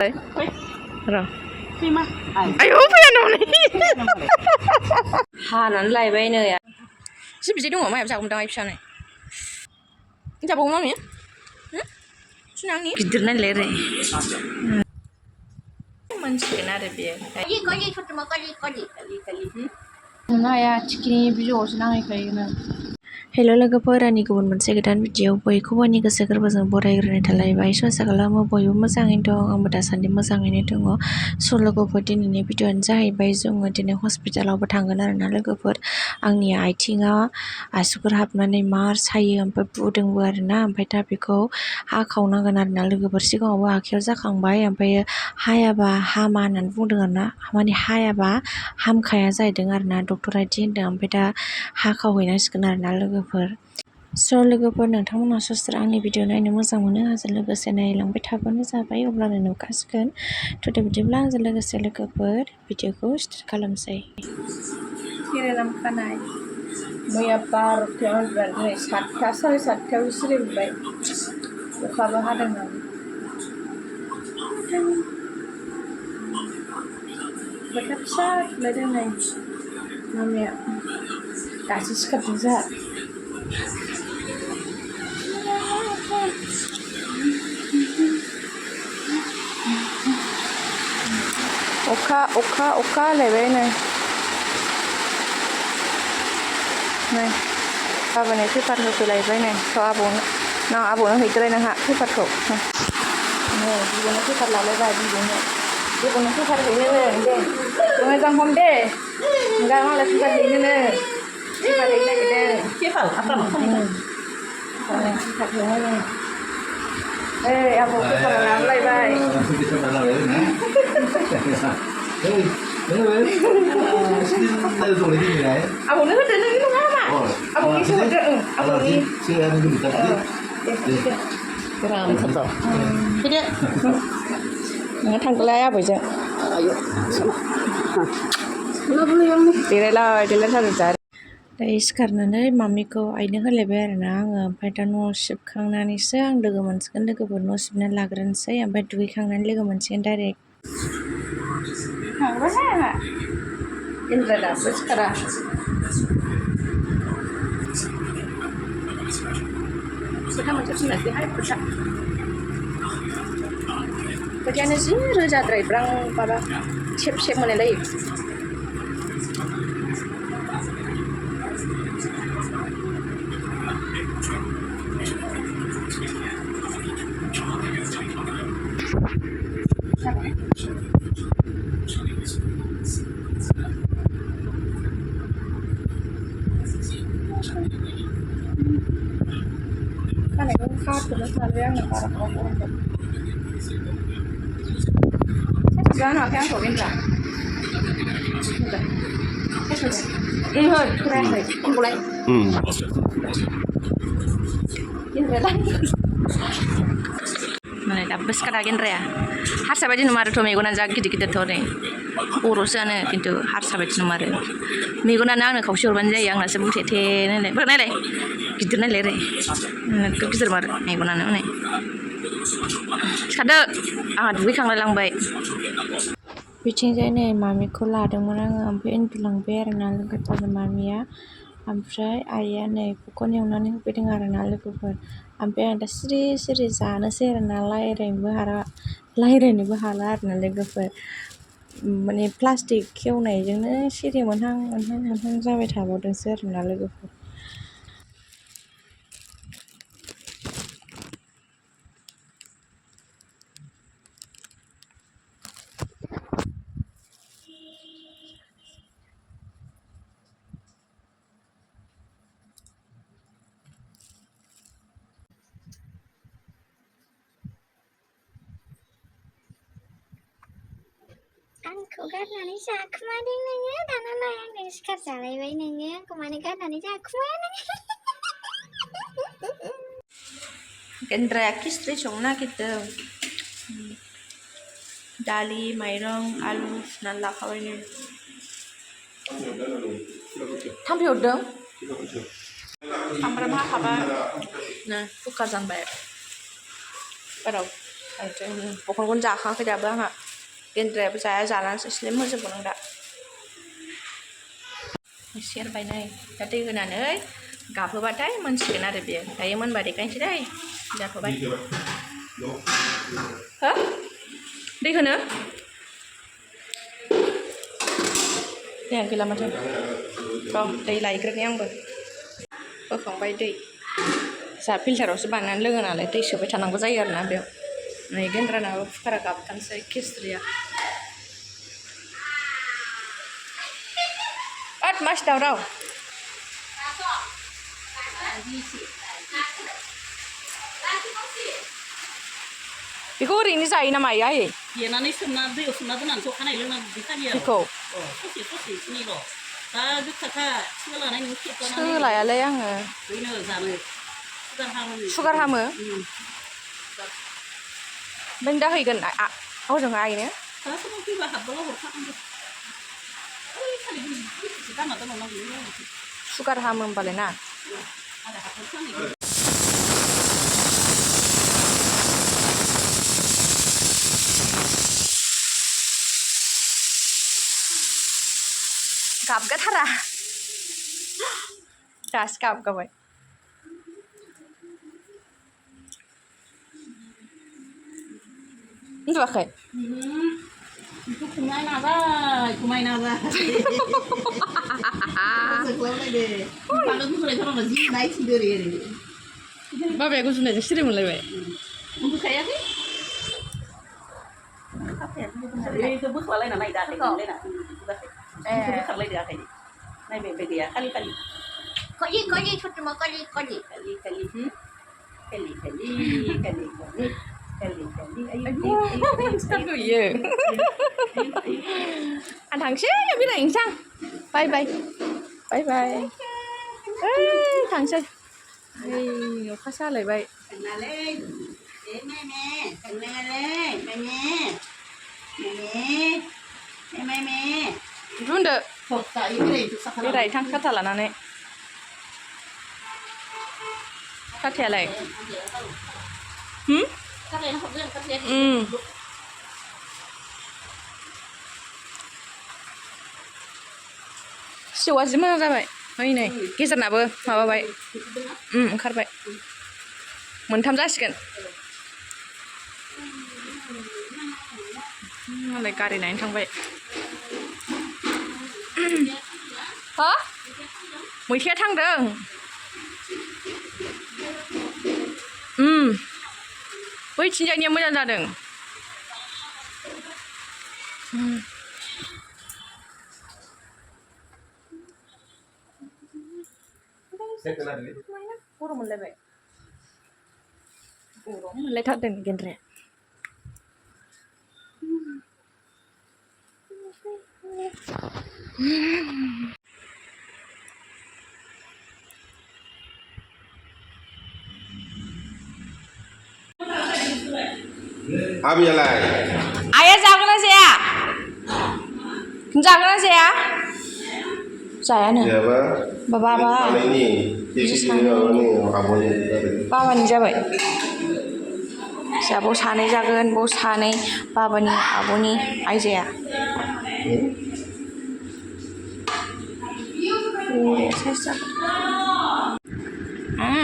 र' आयौ फैया न'नि हानानै लायबाय नै एसे बिदि दङ मायाव जागौमोनदां आइ फिसानो जाबावो मामि सुना आंनि गिदिर नायलाय ओरै मोनसिगोन आरो बेयो नुनो हाया थिखिनि बिजौआवसो नांहैखायोनो हेल' लोगोफोर आंनि गुबुन मोनसे गोदान भिडिअ बयखौबो आंनि गोसो गोरबोजों बरायग्रोनाय थालायबाय आसा खालामो बयबो मोजाङैनो दं आंबो दासान्दि मोजाङैनो दङ स' लोगोफोर दिनैनि भिडिअ'आनो जाहैबाय जोङो दिनै हस्पिटालावबो थांगोन आरोना लोगोफोर आंनि आथिङा आसुगुर हाबनानै मार सायो ओमफ्राय बुदोंबो आरोना ओमफ्राय दा बेखौ हाखावनांगोन आरोना लोगोफोर सिगाङावबो आखाइयाव जाखांबाय ओमफ्राय हायाबा हामा होननानै बुंदों आरोना माने हायाबा हामखाया जाहैदों आरोना डक्टरा बिदि होनदों ओमफ्राय दा हाखावहैनांसिगोन आरोना लोगोफोर स' लोगोफोर नोंथांमोना सोर आंनि भिडिअ नायनो मोजां मोनो आंजों लोगोसे नायलांबाय थाबानो जाबाय अब्लानो नुखासिगोन थ' बिदिब्ला आंजों लोगोसे लोगोफोर भिडिअखौ स्टार्ट खालामसै सिरिलांखानाय मैया 12थायाव उन्दुबाय दिनै 7था 7:30 सिरिबाय अखाबो हादों बोथोर फिसा थुलायदों नै मामिया दासो सिखारदों जोंहा अखा हालायबाय नै गाबोन पेपार होफैलायबाय नै थ' आब'नो हैदोलाय नोंहा पेपारखौ नै बिब'नो पेपार लालायबाय बिब'नो पेपार हैनोनो दे मोजां हम दे दा मालाय पेपार हैनोनो पेपार हैनो नागिरदों पेपार हैनोनो ओइ आब' पेपार लालायबाय आब'नो होदो नोंनि नङा मा आब'निसो हरदो आब'नि गोरानथार फैदो नोङो थांदोलाय आबैजों देलायथारो दा दायो सिखारनानै मामिखौ आइनो होलायबाय आरोना आङो ओमफ्राय दा न' सिबखांनानैसो आं लोगो मोनसिगोन लोगोफोर न' सिबनानै लाग्रोनोसै ओमफ्राय दुगैखांनानै लोगो मोनसिगोन डाइरेक्ट थांबाय आंहा इन्द्रा दाबो सिखारा खोथा मोनसे बुंनोसैहाय खोथायानो जि रोजाद्राय ब्रां माबा सेब मोनलायलायो खानायखौ खाथ'नो सानबाय आङो बारा गरमखौ जानो हायाखै आंखौ इन्द्रा खोनायाखै होनबालाय माने दाबो सिखारा गेन्द्राया हारसा बायदि नुमारोथ' मेगना जा गिदिर गिदिरथ' नै बर'सोआनो खिन्थु हारसा बायदि नुमारो मेगनानो आंनो खावसे हरबानो जायो आंनासो बुथेथे नायलाय गिदिर नायलाय ओरै नोगोद गिदिर मारो मेगनानो हनै सिखारदो आंहा दुगैखांलाय लांबाय बिथिंजाय नै मामिखौ लादोंमोन आङो ओमफ्राय उन्दुलांबाय आरोना लोगोफोर मामिया ओमफ्राय आइया नै पकन एवनानै होफैदों आरोना लोगोफोर ओमफ्राय आं दा सिरि जानोसै आरोना रायज्लायनोबो हाला आरोना लोगोफोर माने प्लास्टिक खेवनायजोंनो सिरि मोनहां जाबाय थाबावदोंसो आरोना लोगोफोर आंखौ गारनानै जाखुमादों नोङो दानालाय आंजों सिखार जालायबाय नोङो आंखौ माने गारनानै जाखुमाया नोङो गेन्द्राया खिस्रि संनो नागिरदों दालि माइरं आलु सुनानै लाखाबायनो थाम्फै हरदों सामब्राम हाखाबाय कुकार जानबाय बाराव बखनखौनो जाखाङाखै दाबो आंहा गेन्द्रायाबो जाया जानानैसो स्लिम होजोबगोन आं दा सेरबाय नै दा दै होनानै गाबहोबाथाय मोनसिगोन आरो बेयो दायो मोनबा देखायनोसै दै जाथ'बाय हो दै होनो दैया गैला माथो औ दै लायग्रोनि आंबो होखांबाय दै जा फिल्टारावसो बानायनानै लोङो नालाय दै सोबाय थानांगौ जायो आरोना बेयाव नै गेन्द्रानाबो कुकारा गाबथारनोसै खिस्रिया ओद मासि दावराव बेखौ ओरैनो जायो ना मायो आयै देनानै सोमना दैयाव सोमना दोननानै अखानायै लोंनांगौ बिदि खालियाव बेखौ ससे ससेनिल' दा गोखाखा सोलानाय नों खेबजानानै सोलायालै आङो बैनो जानो सुगार हामो नों दा हैगोन हजोंहाय आइनो दा समाव फैबा हाबबोला हरखानांगौ ओइ खालि बेसेसो दामा दोनहरनांगौ सुगार हामो होमबालाय ना आरो हाबहरखानांगौ गाबगाथारा दासो गाबगाबाय उन्दुवाखै बेखौ खुमाय नाजाय बांद्राय गुजुनायथारावनो जि नायथिंदो ओरै बाबाया गुजुनायजों सिरि मोनलायबाय उन्दुखायाखै बेखौ बोख्लालायना नायदा आखाइजोंलायना बेखौ बोखारलायदो आखाइजों नायबाय गैया खालि नुयो आं थांसै बेरायनोसै आं बाय बाय बाय बाय थांसै अखासो हालायबाय उन्दो बेरायनो थां खाथा लानानै खाथायालाय सिजौआ जि मोजां जाबाय ओइ नै गेजेरनाबो माबाबाय ओंखारबाय मोनथाम जासिगोन मालाय गारि नायनो थांबाय हा मैथाया थांदों बैथिंजायनिया मोजां जादों गरम मोनलायबाय गरम मोनलायथारदों गेन्द्राया आबैयालाय आइया जागोन ना जाया जागोन ना जाया जायानो बाबा बाबानि जाबाय जोंहा बाव सानै जागोन बाव सानै बाबानि आब'नि आइजाया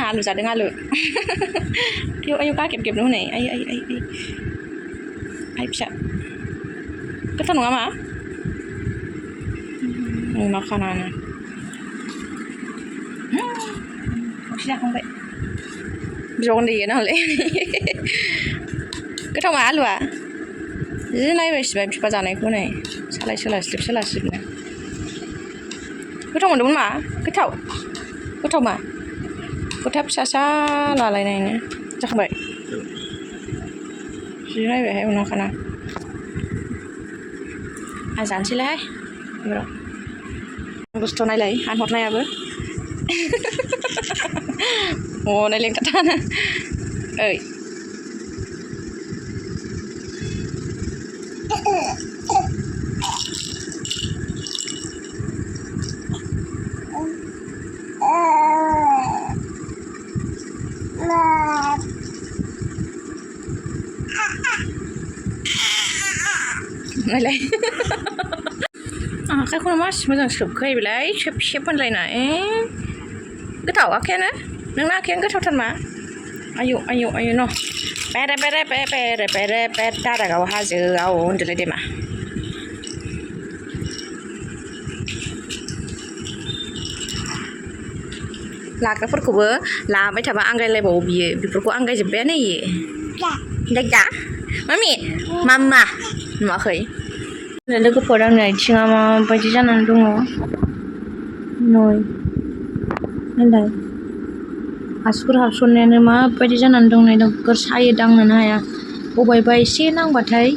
आलु जादों आलु आयौ गागेब हनै आइ फिसा गोथाव नङा मा मा खानानो खावसे जाखांबाय बिराद उन्दैयो नालाय गोथाव मा आलुआ जि नायबायसिबाय बिफा जानायखौ नै सालाय सोलास्लिबनो गोथाव मोनदोंमोन मा गोथाव मा गथा फिसा लालायनायनो जाखांबाय जि नायबायहाय उनावखाना आं जानोसैलाय एबाराव बुस्थु नायलाय आं हरनायाबो हनै लेंथारथानो ओइ नायलाय आखाइखौनो मासि मोजां सोबखायो बेलाय सेब होनलायना गोथाव आखायानो नोंना आखायानो गोथावथार मा आयौ न बेरे दारागाव हाजोआव उन्दुलायदो मा लाग्राफोरखौबो लाबाय थाबा आंगायलायबावो बियो बेफोरखौ आंगायजोब्बायानो इयो दा मामि मामा नुवाखै लोगोफोर आंनि आथिङा माबायदि जानानै दङ नै नायलाय आसुगुर हाबसननायानो माबायदि जानानै दं नै नोगोर सायो दांनोनो हाया बबेबा एसे नांबाथाय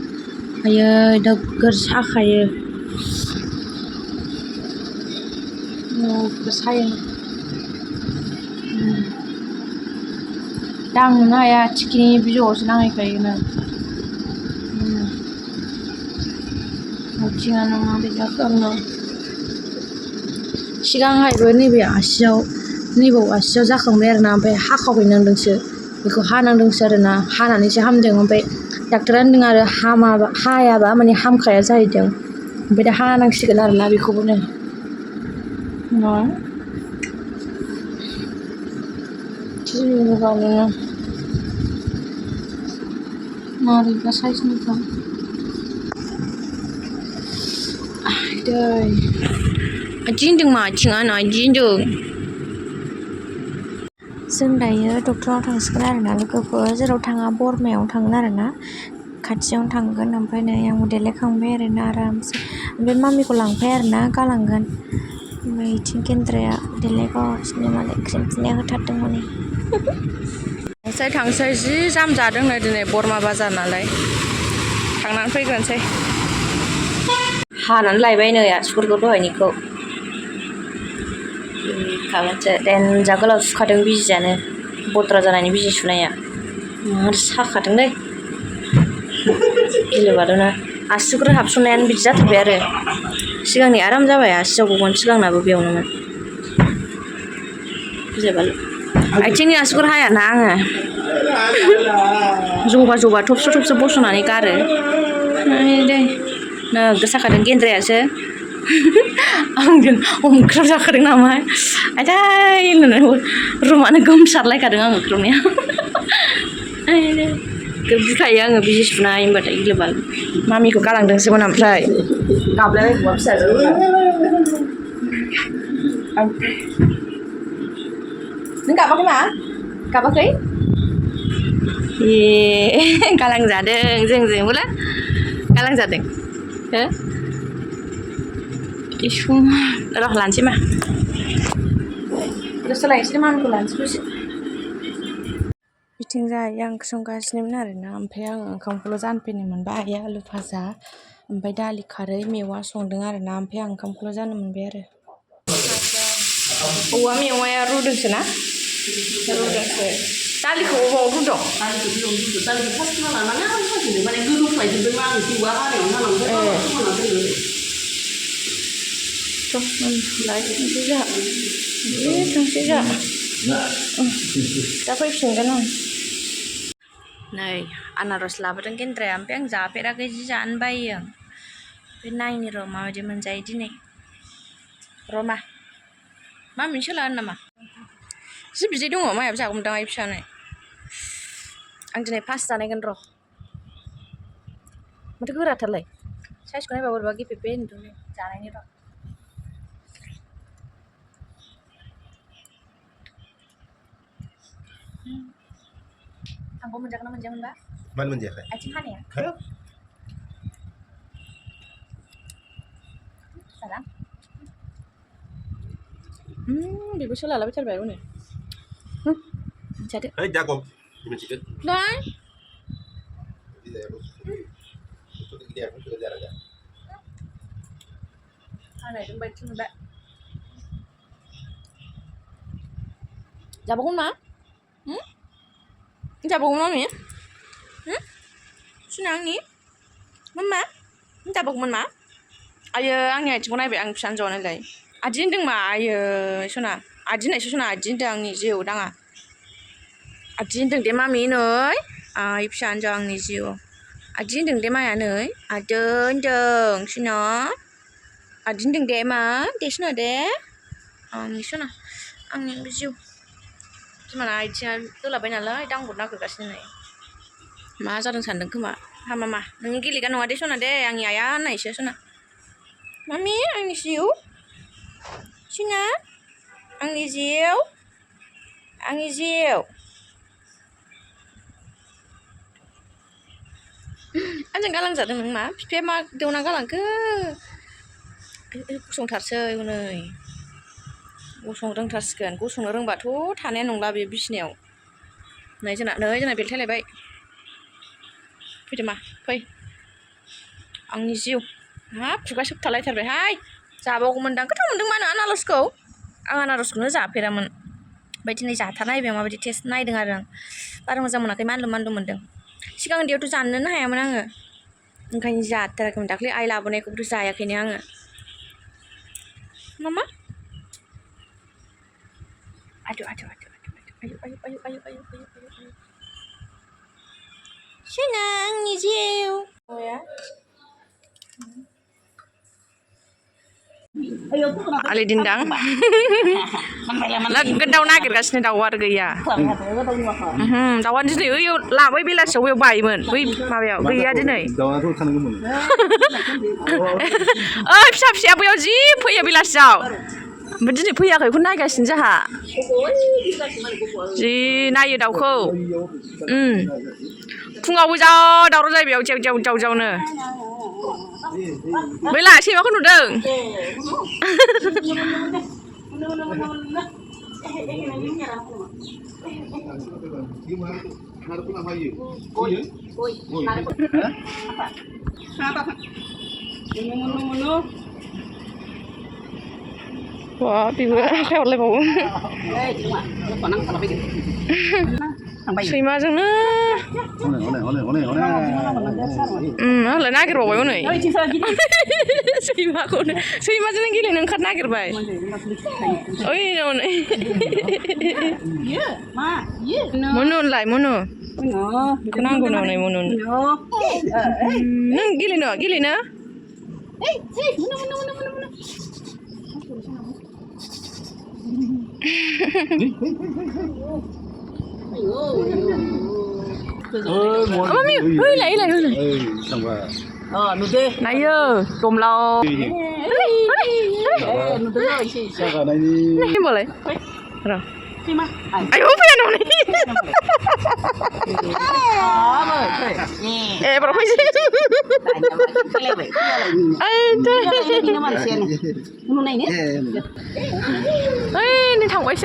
आयै नोगोर साखायो नोगोर सायो दांनोनो हाया थिखिनि बिजौआवसो नांहैखायोनो आथिङानो माबोरै जाखो आंना सिगांहायबो नैबे आसियाव जाखांबाय आरोना ओमफ्राय हाखावहैनांदोंसो बेखौ हानांदोंसो आरोना हानानैसो हामदों ओमफ्राय डाक्टारा होनदों आरो हायाबा माने हामखाया जाहैदों ओमफ्राय दा हानांसिगोन आरोना बेखौबो नै मारैबा साइसनिखौ दै आथिं होनदों मा आथिङा आथिं होनदों जों दायो डक्टराव थांसिगोन आरोना लोगोफोर जेराव थाङा बरमायाव थांगोन आरोना खाथियावनो थांगोन ओमफ्राय नै आंबो देलायखांबाय आरोना आरामसे ओमफ्राय मामिखौ लांफाया आरोना गालांगोन ओमफ्राय इथिं गेन्द्राया देलायगासिनो मालाय क्रिम फुननाया होथारदों माने थांसै जि जाम जादों नै दिनै बरमा बाजार नालाय थांनानै फैग्रोनोसै हानानै लायबाय नै आसुगुरखौ दहायनिखौ खागोनसो देनजा गोलाव सुखादों बिजियानो बद्रा जानायनि बिजि सुनाया मार साखादोंलै गिलु-बालुनो आसुगुर हाबसननायानो बिदि जाथारबाय आरो सिगांनि आराम जाबाय आसियाव गगोन सिगांनाबो बेयावनोमोन गिलु-बालु आथिंनि आसुगुर हायाना आङो जबा थबस्र' बस'नानै गारो दे नोगोर साखादों गेन्द्रायासो आंजों हमख्राब जाखादों नामा आयदै होननानै रुमानो गोमसारलायखादों आङो ख्रबनाया गिखायो आङो बिजि सुनाय होनबाथाय गिलु-बालु मामिखौ गालांदोंसोमोन ओमफ्राय गाबलायलायदोंबा फिसाजो नों गाबाखै मा गाबाखै गालांजादों जोंजोंबोला गालांजादों हो इसु र' लानोसै मा दसे लायनोसै मामिखौ लानोसै दसे बिथिंजाय आं ओंख्रि संगासिनोमोन आरोना ओमफ्राय आङो ओंखामखौल' जानफैनो मोनबाय आइया आलु भाजा ओमफ्राय दालि खारै मेवा संदों आरोना ओमफ्राय आं ओंखामखौल' जानो मोनबाय आरो औवा मेवाया रुदोंसो ना रुदोंसो दालिखौ अबाव रुदों दालिखौ फार्स्ट खालामना लानानै आराम साफिनदों माने गोदौख्लायजोबदों आं औवा हानायावनो थांसै जोंहा दा फैफिनगोन आं नै आनारस लाबोदों गेन्द्राया ओमफ्राय आं जाफेराखै जि जानो बायो आं ओमफ्राय नायनि र' माबायदि मोनजायो दिनै र' मामिनो सोला नामा जि बिदै दङ मायाबो जागौमोनदां आइ फिसानो आं दिनै फार्स्ट जानायगोन र' माथो गोराथारलाय साइजखौ नायबा बोरैबा गेफे नुदों जानायनि र' आंबो मोनजागोन ना मोनजायामोनबा मानो मोनजायाखै आथिं हानाया जाना बेबो सोलालाबायथारबाय हनै जादो ओइ दा गम मोनसिगोन लाय हानायजों बायदि मोनबाय जाबावगोन मा जाबावगोन मामि सुना आंनि मा जाबावगौमोन मा आयो आंनि आथिंखौ नायबाय आं फिसा हिनजावआनोलाय आदि होनदों मा आयो सना आदि होननायसो सना आदि होनदों आंनि जिउ दाङा आदि होनदों दे मामि नै आइ फिसा हिनजाव आंनि जिउ Adin deng de ma nei. Adon deng sino. Adin deng de ma. De sino de. Sino. Ang bijiu. Gimana आथिङा दोलाबाय नालाय दांबुर नागिरगासिनो नै मा जादों सानदों खोमा हा मामा नोंनि गेलेगा नङा दे सना दे आंनि आइया होननायसो सना मामि आंनि जिउ सिना आंनि जिउ आंजों गालांजादों नों मा बिफाया मा देवना गालांखो गसंथारसै हनै गसंनो रोंथारसिगोन गसंनो रोंबाथ' थानाया नंला बे बिसिनायाव नै जोंना बेलथायलायबाय फैदो मा फै आंनि जिउ हाब खुगा सोबथालायथारबायहाय जाबावगौमोनदां गोथाव मोनदों मा होनो आनारसखौ आं आनारसखौनो जाफेरामोन ओमफ्राय दिनै जाथारनायबाय माबायदि टेस्ट नायदों आरो आं बारा मोजां मोनाखै मानलु मोनदों सिगां उन्दैयावथ' जानोनो हायामोन आङो ओंखायनो जाथाराखैमोन दाख्लै आइ लाबोनायखौबोथ' जायाखैनो आङो मामा aduh senang nih Jiu oh ya Ali dindang gedau nagiरगासिनो दाउआ आरो गैया दाउआ दिनै ओइयाव लाबाय बेलासियाव ओइयाव बायोमोन बै माबायाव गैया दिनै दाउआथ' थानांगौमोन ओइ फिसा फिसाया बैयाव जि फैयो बेलासियाव ओमफ्राय दिनै फैयाखै बेखौ नायगासिनो जोंहा जि नायो दाउखौ फुङावबो जा दावराव जायो बेयाव जेव जेवनो बैला सैमाखौ नुदों wah beबो आखाइ हरलायबावो सैमाजोंनो आंलाय नागिरबावबाय हनै सैमाजोंनो गेलेनो ओंखारनो नागिरबाय ओइ हनै मनु होनलाय मनु बेखौ नांगौ हनै मनु नों गेलेनो Mami, hei lại. Nayo, domlau. Này boleh. Rồi. Ayo piano nih. Berapa sih? Ini thằng quay